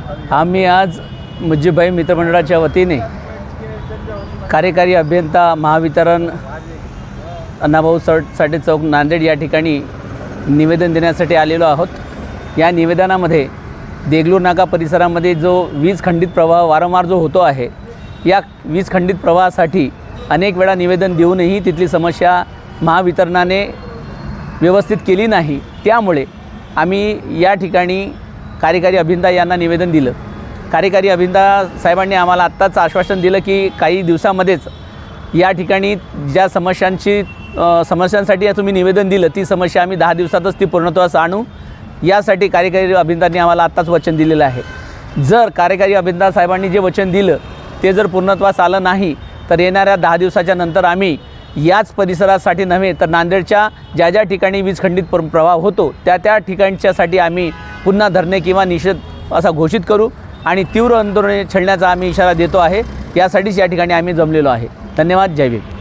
आम्ही आज मुजीबभाई मित्रमंडळाच्या वतीने कार्यकारी अभियंता महावितरण अण्णाभाऊ साठे चौक नांदेड या ठिकाणी निवेदन देण्यासाठी आलेलो आहोत। या निवेदनामध्ये देगलूर नाका परिसरामध्ये जो वीज खंडित प्रवाह वारंवार जो होतो आहे, या वीज खंडित प्रवाहासाठी अनेक वेळा निवेदन देऊनही तिथली समस्या महावितरणाने व्यवस्थित केली नाही। त्यामुळे आम्ही या ठिकाणी कार्यकारी अभियंता यांना निवेदन दिलं। कार्यकारी अभियंता साहेबांनी आम्हाला आत्ताच आश्वासन दिलं की काही दिवसामध्येच या ठिकाणी ज्या समस्यांसाठी तुम्ही निवेदन दिलं ती समस्या आम्ही 10 दिवसातच ती पूर्णत्वास आणू, यासाठी कार्यकारी अभियंत्यांनी आम्हाला आत्ताच वचन दिलेलं आहे। जर कार्यकारी अभियंता साहेबांनी जे वचन दिलं ते जर पूर्णत्वास आलं नाही तर येणाऱ्या 10 दिवसाच्या नंतर आम्ही याच परिसरासाठी नव्हे तर नांदेडच्या ज्या ज्या ठिकाणी वीज खंडित प्रवाह होतो त्या ठिकाणच्यासाठी आम्ही पुन्हा धरणे किंवा निषेध असा घोषित करू आणि तीव्र आंदोलने छेडण्याचा आम्ही इशारा देतो आहे। यासाठीच या ठिकाणी आम्ही जमलेलो आहे। धन्यवाद। जय भीम।